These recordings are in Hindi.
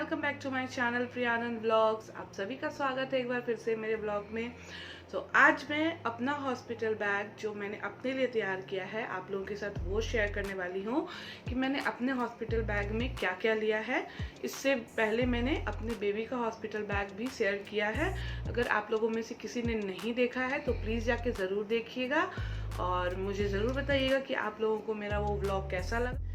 Welcome back to my channel Priyanand blogs. आप सभी का स्वागत है एक बार फिर से मेरे ब्लॉग में। तो आज मैं अपना हॉस्पिटल बैग जो मैंने अपने लिए तैयार किया है आप लोगों के साथ वो शेयर करने वाली हूँ कि मैंने अपने हॉस्पिटल बैग में क्या क्या लिया है। इससे पहले मैंने अपने बेबी का हॉस्पिटल बैग भी शेयर किया है। अगर आप लोगों में से किसी ने नहीं देखा है तो प्लीज़ जाके ज़रूर देखिएगा और मुझे ज़रूर बताइएगा कि आप लोगों को मेरा वो ब्लॉग कैसा लगा।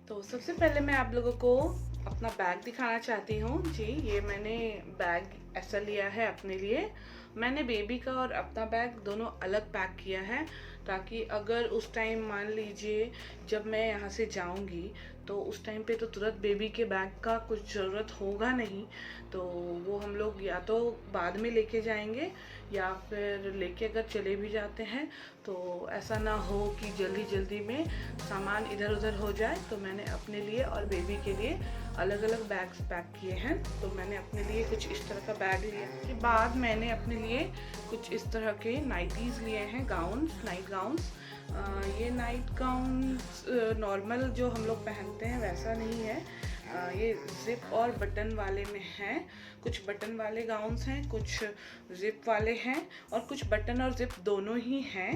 तो सबसे पहले मैं आप लोगों को अपना बैग दिखाना चाहती हूँ। जी, ये मैंने बैग ऐसा लिया है अपने लिए। मैंने बेबी का और अपना बैग दोनों अलग पैक किया है ताकि अगर उस टाइम मान लीजिए जब मैं यहाँ से जाऊँगी तो उस टाइम पे तो तुरंत बेबी के बैग का कुछ ज़रूरत होगा नहीं, तो वो हम लोग या तो बाद में लेके जाएंगे या फिर लेके अगर चले भी जाते हैं तो ऐसा ना हो कि जल्दी जल्दी में सामान इधर उधर हो जाए। तो मैंने अपने लिए और बेबी के लिए अलग अलग बैग्स पैक किए हैं। तो मैंने अपने लिए कुछ इस तरह का बैग लिया। उसके बाद मैंने अपने लिए कुछ इस तरह के नाइटीज़ लिए हैं, गाउन्स, नाइट गाउन्स। ये नाइट गाउन्स नॉर्मल जो हम लोग पहनते हैं वैसा नहीं है। ये जिप और बटन वाले में हैं। कुछ बटन वाले गाउन्स हैं, कुछ जिप वाले हैं और कुछ बटन और जिप दोनों ही हैं।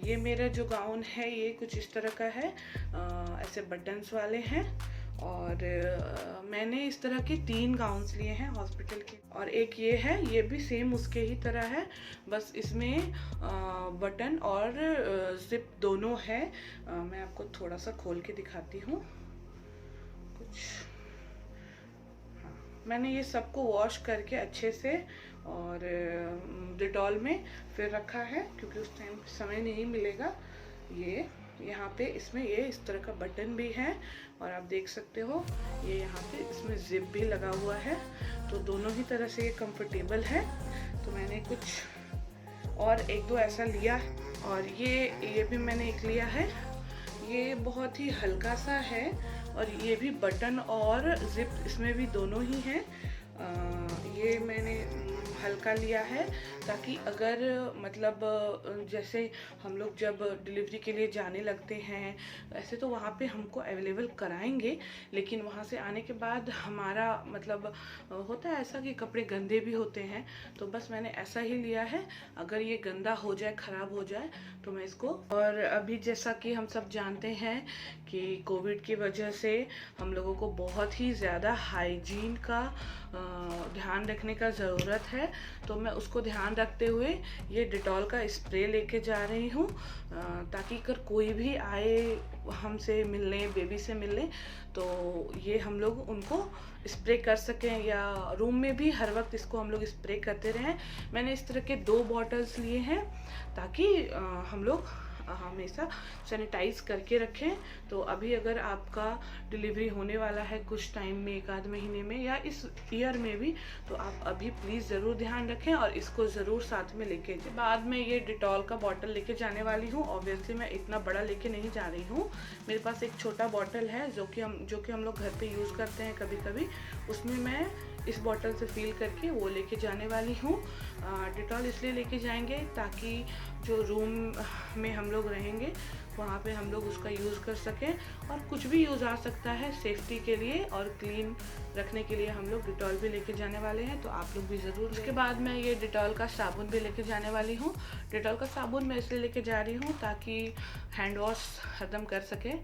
ये मेरा जो गाउन है ये कुछ इस तरह का है, ऐसे बटन्स वाले हैं। और मैंने इस तरह के 3 गाउन्स लिए हैं हॉस्पिटल के। और एक ये है, ये भी सेम उसके ही तरह है, बस इसमें बटन और जिप दोनों है। मैं आपको थोड़ा सा खोल के दिखाती हूँ। कुछ मैंने ये सबको वॉश करके अच्छे से और डिटॉल में फिर रखा है क्योंकि उस टाइम समय नहीं मिलेगा। ये यहाँ पे इसमें ये इस तरह का बटन भी है और आप देख सकते हो ये यहाँ पे इसमें जिप भी लगा हुआ है, तो दोनों ही तरह से ये कंफर्टेबल है। तो मैंने कुछ और एक दो ऐसा लिया और ये भी मैंने एक लिया है। ये बहुत ही हल्का सा है और ये भी बटन और जिप इसमें भी दोनों ही हैं। ये मैंने हल्का लिया है ताकि अगर मतलब जैसे हम लोग जब डिलीवरी के लिए जाने लगते हैं, ऐसे तो वहाँ पे हमको अवेलेबल कराएंगे, लेकिन वहाँ से आने के बाद हमारा मतलब होता है ऐसा कि कपड़े गंदे भी होते हैं। तो बस मैंने ऐसा ही लिया है, अगर ये गंदा हो जाए, ख़राब हो जाए तो मैं इसको। और अभी जैसा कि हम सब जानते हैं कि कोविड की वजह से हम लोगों को बहुत ही ज़्यादा हाइजीन का ध्यान रखने का ज़रूरत है। तो मैं उसको ध्यान रखते हुए ये डिटॉल का स्प्रे लेके जा रही हूँ ताकि अगर कोई भी आए हमसे मिलने, बेबी से मिलने, तो ये हम लोग उनको स्प्रे कर सकें या रूम में भी हर वक्त इसको हम लोग स्प्रे करते रहें। मैंने इस तरह के 2 बॉटल्स लिए हैं ताकि हम लोग हमेशा सैनिटाइज करके रखें। तो अभी अगर आपका डिलीवरी होने वाला है कुछ टाइम में, 1 आध महीने में या इस ईयर में भी, तो आप अभी प्लीज़ ज़रूर ध्यान रखें और इसको ज़रूर साथ में लेके जाए। बाद में ये डिटॉल का बॉटल लेके जाने वाली हूँ। ऑब्वियसली मैं इतना बड़ा लेके नहीं जा रही हूँ, मेरे पास एक छोटा बॉटल है जो कि हम लोग घर पे यूज़ करते हैं कभी कभी, उसमें मैं इस बॉटल से फिल करके वो लेके जाने वाली हूँ। डिटॉल इसलिए लेके जाएंगे ताकि जो रूम में हम लोग रहेंगे वहाँ पे हम लोग उसका यूज़ कर सकें, और कुछ भी यूज़ आ सकता है सेफ्टी के लिए और क्लीन रखने के लिए हम लोग डिटॉल भी लेके जाने वाले हैं, तो आप लोग भी ज़रूर। उसके बाद मैं ये डिटॉल का साबुन भी लेके जाने वाली हूँ। डिटॉल का साबुन मैं इसलिए लेके जा रही हूँ ताकि हैंड वॉश ख़त्म कर सके।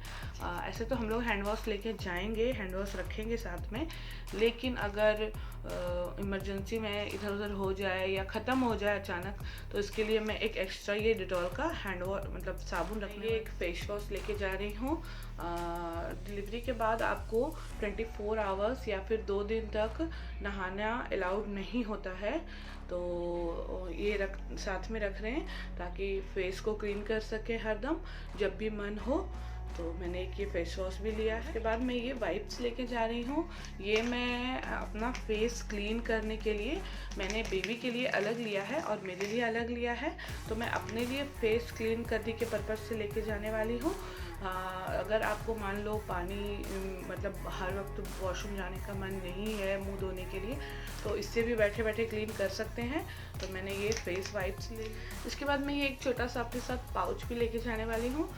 ऐसे तो हम लोग हैंड वॉश लेके जाएंगे, हैंड वॉश रखेंगे साथ में, लेकिन अगर इमरजेंसी में इधर उधर हो जाए या ख़त्म हो जाए अचानक, तो इसके लिए मैं एक एक्स्ट्रा ये डिटॉल का हैंड वॉश मतलब साबुन रखने, एक फेस वॉश लेके जा रही हूँ। डिलीवरी के बाद आपको 24 आवर्स या फिर 2 दिन तक नहाना अलाउड नहीं होता है, तो ये साथ में रख रहे हैं ताकि फेस को क्लीन कर सके हरदम जब भी मन हो। तो मैंने एक ये फेस वॉश भी लिया है। उसके बाद मैं ये वाइप्स लेके जा रही हूँ। ये मैं अपना फेस क्लीन करने के लिए मैंने बेबी के लिए अलग लिया है और मेरे लिए अलग लिया है, तो मैं अपने लिए फेस क्लीन करने के पर्पज़ से लेके जाने वाली हूँ। अगर आपको मान लो पानी मतलब हर वक्त वॉशरूम जाने का मन नहीं है मुंह धोने के लिए, तो इससे भी बैठे बैठे क्लीन कर सकते हैं। तो मैंने ये फेस वाइप्स ले, इसके बाद मैं ये एक छोटा सा अपने साथ पाउच भी लेके जाने वाली हूँ।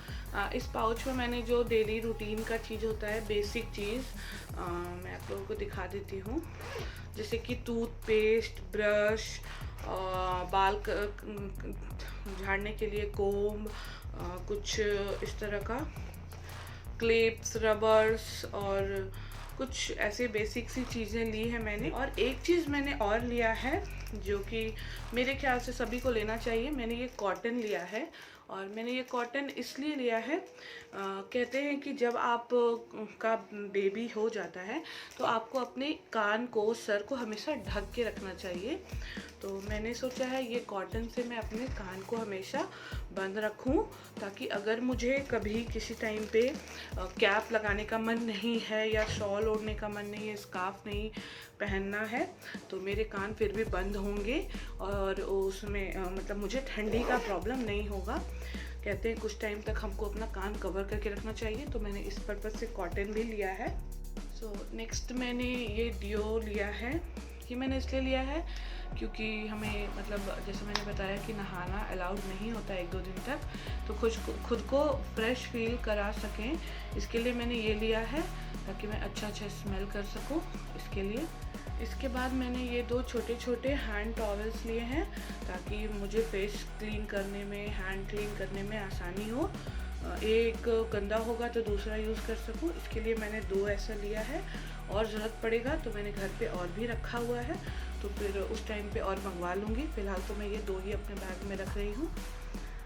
इस पाउच में मैंने जो डेली रूटीन का चीज़ होता है, बेसिक चीज़, मैं आप लोगों को दिखा देती हूँ। जैसे कि टूथपेस्ट, ब्रश, बाल झाड़ने के लिए कोम्ब, कुछ इस तरह का क्लिप्स, रबर्स और कुछ ऐसे बेसिक सी चीज़ें ली है मैंने। और एक चीज़ मैंने और लिया है जो कि मेरे ख्याल से सभी को लेना चाहिए। मैंने ये कॉटन लिया है, और मैंने ये कॉटन इसलिए लिया है, कहते हैं कि जब आप का बेबी हो जाता है तो आपको अपने कान को, सर को हमेशा ढक के रखना चाहिए। तो मैंने सोचा है ये कॉटन से मैं अपने कान को हमेशा बंद रखूं, ताकि अगर मुझे कभी किसी टाइम पे कैप लगाने का मन नहीं है या शॉल ओढ़ने का मन नहीं है, स्कार्फ नहीं पहनना है, तो मेरे कान फिर भी बंद होंगे और उसमें मतलब मुझे ठंडी का प्रॉब्लम नहीं होगा। कहते हैं कुछ टाइम तक हमको अपना कान कवर करके रखना चाहिए, तो मैंने इस पर्पज़ से कॉटन भी लिया है। सो नेक्स्ट मैंने ये डियो लिया है। ये मैंने इसलिए लिया है क्योंकि हमें मतलब जैसे मैंने बताया कि नहाना अलाउड नहीं होता 1-2 दिन तक, तो खुद को फ्रेश फील करा सकें, इसके लिए मैंने ये लिया है, ताकि मैं अच्छा स्मेल कर सकूं, इसके लिए। इसके बाद मैंने ये 2 छोटे छोटे हैंड टॉवल्स लिए हैं, ताकि मुझे फेस क्लीन करने में, हैंड क्लीन करने में आसानी हो। एक गंदा होगा तो दूसरा यूज़ कर सकूं, इसके लिए मैंने 2 ऐसा लिया है। और ज़रूरत पड़ेगा तो मैंने घर पे और भी रखा हुआ है, तो फिर उस टाइम पे और मंगवा लूँगी। फ़िलहाल तो मैं ये 2 ही अपने बैग में रख रही हूँ।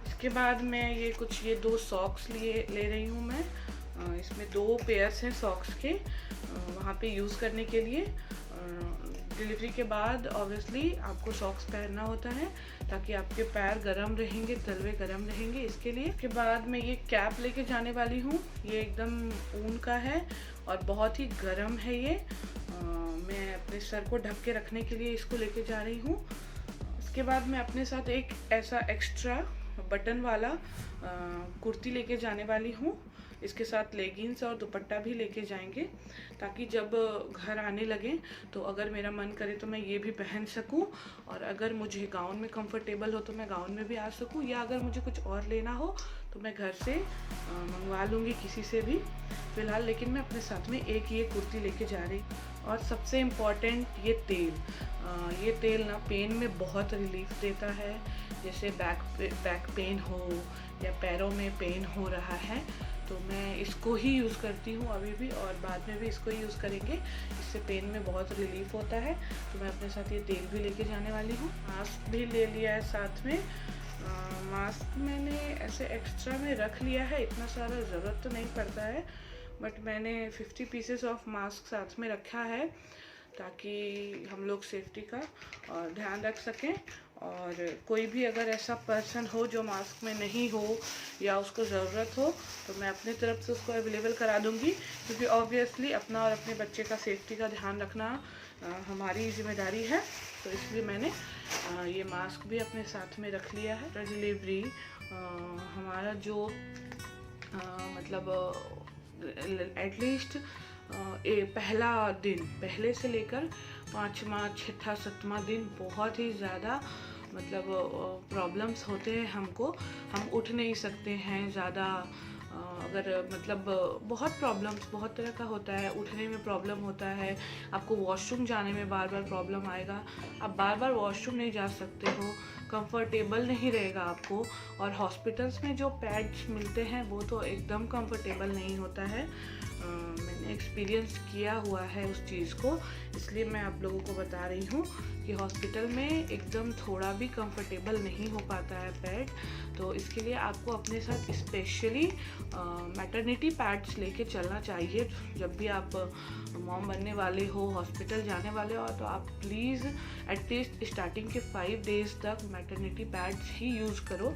इसके बाद मैं ये 2 सॉक्स ले रही हूँ मैं। इसमें 2 पेयर्स हैं सॉक्स के, वहाँ पे यूज़ करने के लिए। डिलीवरी के बाद ऑब्वियसली आपको सॉक्स पहनना होता है, ताकि आपके पैर गर्म रहेंगे, तलवे गर्म रहेंगे, इसके लिए। के बाद मैं ये कैप लेके जाने वाली हूँ। ये एकदम ऊन का है और बहुत ही गर्म है ये। मैं अपने सर को ढक के रखने के लिए इसको लेके जा रही हूँ। इसके बाद मैं अपने साथ एक ऐसा एक्स्ट्रा बटन वाला कुर्ती लेके जाने वाली हूँ। इसके साथ लेगिंग्स और दुपट्टा भी लेके जाएंगे, ताकि जब घर आने लगे तो अगर मेरा मन करे तो मैं ये भी पहन सकूं, और अगर मुझे गाउन में कंफर्टेबल हो तो मैं गाउन में भी आ सकूं, या अगर मुझे कुछ और लेना हो तो मैं घर से मंगवा लूँगी किसी से भी। फ़िलहाल लेकिन मैं अपने साथ में एक ये कुर्ती लेके जा रही। और सबसे इम्पॉर्टेंट ये तेल ना पेन में बहुत रिलीफ देता है। जैसे बैक पेन हो या पैरों में पेन हो रहा है, तो मैं इसको ही यूज़ करती हूँ अभी भी, और बाद में भी इसको ही यूज़ करेंगे। इससे पेन में बहुत रिलीफ होता है। तो मैं अपने साथ ये तेल भी लेके जाने वाली हूँ। मास्क भी ले लिया है साथ में। मास्क मैंने ऐसे एक्स्ट्रा में रख लिया है, इतना सारा ज़रूरत तो नहीं पड़ता है, बट मैंने 50 पीसेस ऑफ मास्क साथ में रखा है, ताकि हम लोग सेफ्टी का और ध्यान रख सकें। और कोई भी अगर ऐसा पर्सन हो जो मास्क में नहीं हो या उसको ज़रूरत हो, तो मैं अपनी तरफ से उसको अवेलेबल करा दूंगी, क्योंकि ऑब्वियसली अपना और अपने बच्चे का सेफ्टी का ध्यान रखना हमारी जिम्मेदारी है। तो इसलिए मैंने ये मास्क भी अपने साथ में रख लिया है। डिलीवरी हमारा जो मतलब एटलीस्ट पहला दिन, पहले से लेकर 5वां, 6ठा, 7वां दिन बहुत ही ज़्यादा मतलब प्रॉब्लम्स होते हैं हमको। हम उठ नहीं सकते हैं ज़्यादा, अगर मतलब बहुत प्रॉब्लम्स, बहुत तरह का होता है। उठने में प्रॉब्लम होता है, आपको वॉशरूम जाने में बार बार प्रॉब्लम आएगा, आप बार बार वॉशरूम नहीं जा सकते हो, कंफर्टेबल नहीं रहेगा आपको। और हॉस्पिटल्स में जो पैड्स मिलते हैं वो तो एकदम कंफर्टेबल नहीं होता है। मैंने एक्सपीरियंस किया हुआ है उस चीज़ को, इसलिए मैं आप लोगों को बता रही हूँ कि हॉस्पिटल में एकदम थोड़ा भी कंफर्टेबल नहीं हो पाता है पैड। तो इसके लिए आपको अपने साथ स्पेशली मैटरनिटी पैड्स लेके चलना चाहिए। जब भी आप मॉम बनने वाले हो, हॉस्पिटल जाने वाले हो, तो आप प्लीज़ एटलीस्ट स्टार्टिंग के 5 डेज़ तक मैटरनिटी पैड्स ही यूज़ करो।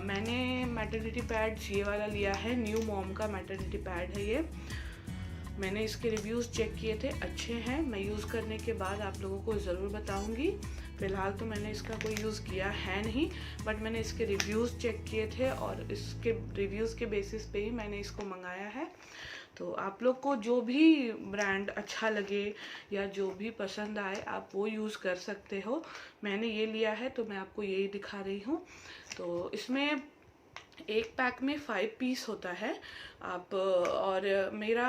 मैंने मैटरनिटी पैड्स ये वाला लिया है, न्यू मॉम का मैटरनिटी पैड है ये। मैंने इसके रिव्यूज़ चेक किए थे, अच्छे हैं। मैं यूज़ करने के बाद आप लोगों को ज़रूर बताऊंगी। फ़िलहाल तो मैंने इसका कोई यूज़ किया है नहीं, बट मैंने इसके रिव्यूज़ चेक किए थे और इसके रिव्यूज़ के बेसिस पे ही मैंने इसको मंगाया है। तो आप लोग को जो भी ब्रांड अच्छा लगे या जो भी पसंद आए आप वो यूज़ कर सकते हो। मैंने ये लिया है तो मैं आपको यही दिखा रही हूँ। तो इसमें एक पैक में 5 पीस होता है। आप और मेरा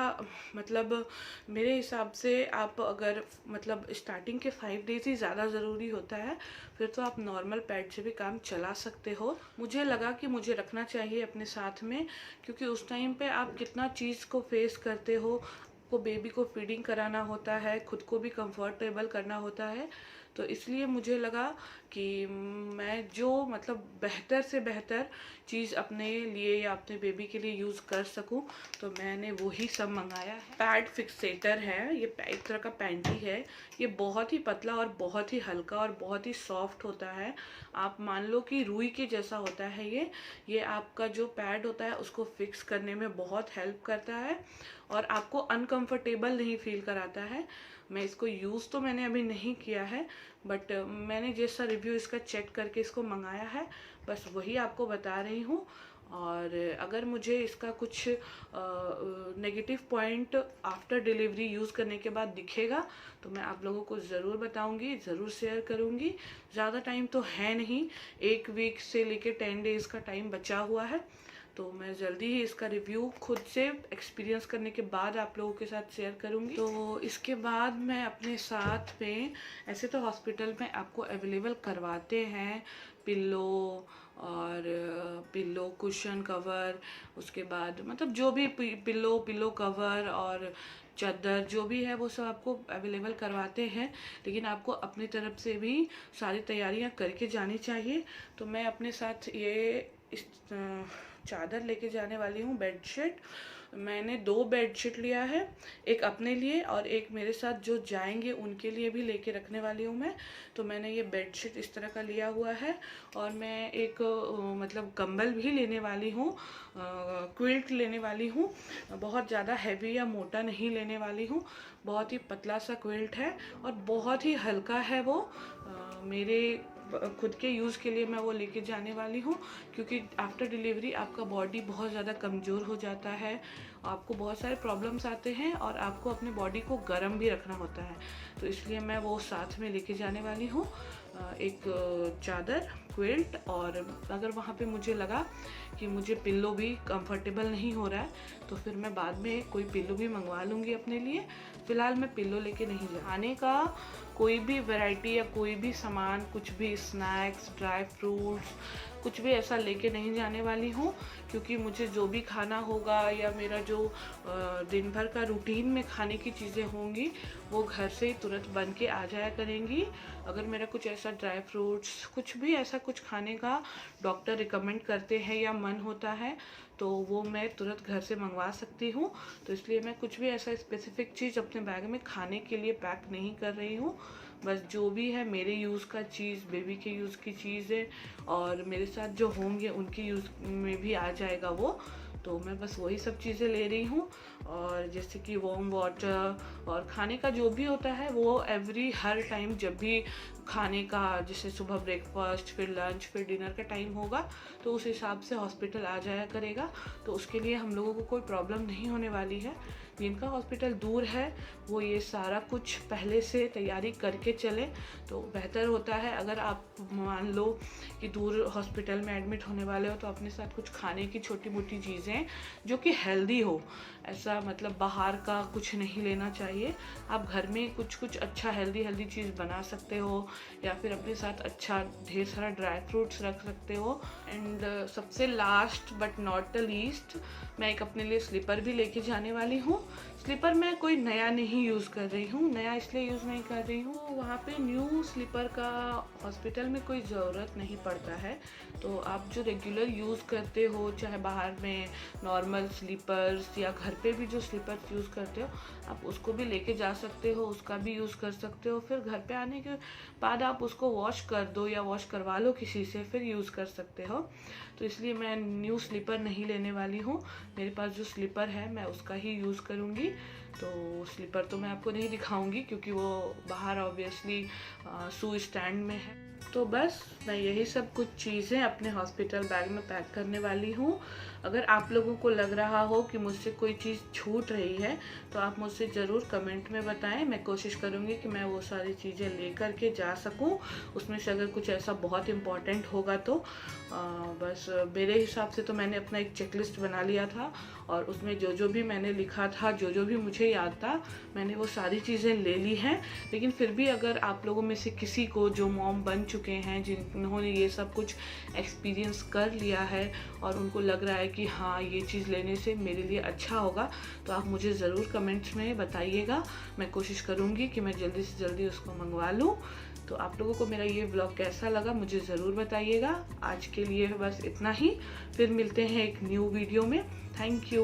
मतलब मेरे हिसाब से आप अगर मतलब स्टार्टिंग के 5 डेज़ ही ज़्यादा ज़रूरी होता है, फिर तो आप नॉर्मल पैड से भी काम चला सकते हो। मुझे लगा कि मुझे रखना चाहिए अपने साथ में, क्योंकि उस टाइम पे आप कितना चीज़ को फेस करते हो, आपको बेबी को फीडिंग कराना होता है, खुद को भी कंफर्टेबल करना होता है। तो इसलिए मुझे लगा कि मैं जो मतलब बेहतर से बेहतर चीज़ अपने लिए या अपने बेबी के लिए यूज़ कर सकूं, तो मैंने वही सब मंगाया है। पैड फिक्सेटर है, ये एक तरह का पैंटी है। ये बहुत ही पतला और बहुत ही हल्का और बहुत ही सॉफ्ट होता है। आप मान लो कि रुई के जैसा होता है ये आपका जो पैड होता है उसको फिक्स करने में बहुत हेल्प करता है और आपको अनकंफर्टेबल नहीं फील कराता है। मैं इसको यूज़ तो मैंने अभी नहीं किया है, बट मैंने जैसा रिव्यू इसका चेक करके इसको मंगाया है, बस वही आपको बता रही हूँ। और अगर मुझे इसका कुछ negative point after delivery use करने के बाद दिखेगा तो मैं आप लोगों को ज़रूर बताऊंगी, ज़रूर शेयर करूंगी। ज़्यादा टाइम तो है नहीं, 1 वीक से लेके 10 डेज़ का टाइम बचा हुआ है, तो मैं जल्दी ही इसका रिव्यू खुद से एक्सपीरियंस करने के बाद आप लोगों के साथ शेयर करूंगी। तो इसके बाद मैं अपने साथ में, ऐसे तो हॉस्पिटल में आपको अवेलेबल करवाते हैं पिल्लो और पिल्लो कुशन कवर, उसके बाद मतलब जो भी पिल्लो कवर और चादर जो भी है वो सब आपको अवेलेबल करवाते हैं, लेकिन आपको अपनी तरफ से भी सारी तैयारियां करके जानी चाहिए। तो मैं अपने साथ ये इस चादर लेके जाने वाली हूँ, बेडशीट। मैंने 2 बेडशीट लिया है, एक अपने लिए और एक मेरे साथ जो जाएंगे उनके लिए भी लेके रखने वाली हूँ मैं। तो मैंने ये बेडशीट इस तरह का लिया हुआ है और मैं एक मतलब कंबल भी लेने वाली हूँ, क्विल्ट लेने वाली हूँ। बहुत ज़्यादा हैवी या मोटा नहीं लेने वाली हूँ, बहुत ही पतला सा क्विल्ट है और बहुत ही हल्का है वो। मेरे खुद के यूज़ के लिए मैं वो लेके जाने वाली हूँ, क्योंकि आफ्टर डिलीवरी आपका बॉडी बहुत ज़्यादा कमज़ोर हो जाता है, आपको बहुत सारे प्रॉब्लम्स आते हैं और आपको अपने बॉडी को गर्म भी रखना होता है। तो इसलिए मैं वो साथ में लेके जाने वाली हूँ, एक चादर, क्विल्ट। और अगर वहाँ पे मुझे लगा कि मुझे पिल्लो भी कंफर्टेबल नहीं हो रहा है तो फिर मैं बाद में कोई पिल्लो भी मंगवा लूँगी अपने लिए। फ़िलहाल मैं पिल्लो लेके नहीं जा। खाने का कोई भी वैरायटी या कोई भी सामान, कुछ भी स्नैक्स, ड्राई फ्रूट्स, कुछ भी ऐसा लेके नहीं जाने वाली हूँ, क्योंकि मुझे जो भी खाना होगा या मेरा जो दिन भर का रूटीन में खाने की चीज़ें होंगी वो घर से ही तुरंत बन के आ जाया करेंगी। अगर मेरा कुछ ऐसा ड्राई फ्रूट्स, कुछ भी ऐसा कुछ खाने का डॉक्टर रिकमेंड करते हैं या मन होता है तो वो मैं तुरंत घर से मंगवा सकती हूँ। तो इसलिए मैं कुछ भी ऐसा स्पेसिफिक चीज़ अपने बैग में खाने के लिए पैक नहीं कर रही हूँ। बस जो भी है मेरे यूज़ का चीज़, बेबी के यूज़ की चीज़ है और मेरे साथ जो होंगे उनके यूज़ में भी आ जाएगा वो। तो मैं बस वही सब चीज़ें ले रही हूँ। और जैसे कि वार्म वाटर और खाने का जो भी होता है वो हर टाइम जब भी खाने का, जैसे सुबह ब्रेकफास्ट, फिर लंच, फिर डिनर का टाइम होगा तो उस हिसाब से हॉस्पिटल आ जाया करेगा। तो उसके लिए हम लोगों को कोई प्रॉब्लम नहीं होने वाली है। जिनका हॉस्पिटल दूर है वो ये सारा कुछ पहले से तैयारी करके चले तो बेहतर होता है। अगर आप मान लो कि दूर हॉस्पिटल में एडमिट होने वाले हो तो अपने साथ कुछ खाने की छोटी मोटी चीज़ें जो कि हेल्दी हो, ऐसा मतलब बाहर का कुछ नहीं लेना चाहिए। आप घर में कुछ कुछ अच्छा हेल्दी चीज़ बना सकते हो या फिर अपने साथ अच्छा ढेर सारा ड्राई फ्रूट्स रख सकते हो। एंड सबसे last but not the least, मैं एक अपने लिए स्लीपर भी लेके जाने वाली हूँ। स्लीपर मैं कोई नया नहीं यूज़ कर रही हूँ, नया इसलिए यूज़ नहीं कर रही हूँ, वहाँ पे न्यू स्लीपर का हॉस्पिटल में कोई ज़रूरत नहीं पड़ता है। तो आप जो रेगुलर यूज़ करते हो, चाहे बाहर में नॉर्मल स्लीपर्स या घर पे भी जो स्लीपर्स यूज़ करते हो आप उसको भी लेके जा सकते हो, उसका भी यूज़ कर सकते हो। फिर घर पे आने के बाद आप उसको वॉश कर दो या वॉश करवा लो किसी से, फिर यूज़ कर सकते हो। तो इसलिए मैं न्यू स्लीपर नहीं लेने वाली हूँ। मेरे पास जो स्लीपर है मैं उसका ही यूज़ करूँगी। तो स्लीपर तो मैं आपको नहीं दिखाऊंगी क्योंकि वो बाहर ऑब्वियसली शू स्टैंड में है। तो बस मैं यही सब कुछ चीज़ें अपने हॉस्पिटल बैग में पैक करने वाली हूँ। अगर आप लोगों को लग रहा हो कि मुझसे कोई चीज़ छूट रही है तो आप मुझसे ज़रूर कमेंट में बताएं। मैं कोशिश करूँगी कि मैं वो सारी चीज़ें लेकर के जा सकूँ। उसमें से अगर कुछ ऐसा बहुत इम्पॉर्टेंट होगा तो बस मेरे हिसाब से तो मैंने अपना एक चेकलिस्ट बना लिया था और उसमें जो जो भी मैंने लिखा था, जो जो भी मुझे याद था, मैंने वो सारी चीज़ें ले ली हैं। लेकिन फिर भी अगर आप लोगों में से किसी को जो मॉम बन चुके हैं, जिन्होंने ये सब कुछ एक्सपीरियंस कर लिया है और उनको लग रहा है कि हाँ ये चीज़ लेने से मेरे लिए अच्छा होगा, तो आप मुझे ज़रूर कमेंट्स में बताइएगा। मैं कोशिश करूँगी कि मैं जल्दी से जल्दी उसको मंगवा लूँ। तो आप लोगों को मेरा ये व्लॉग कैसा लगा मुझे ज़रूर बताइएगा। आज के लिए बस इतना ही, फिर मिलते हैं एक न्यू वीडियो में। Thank you.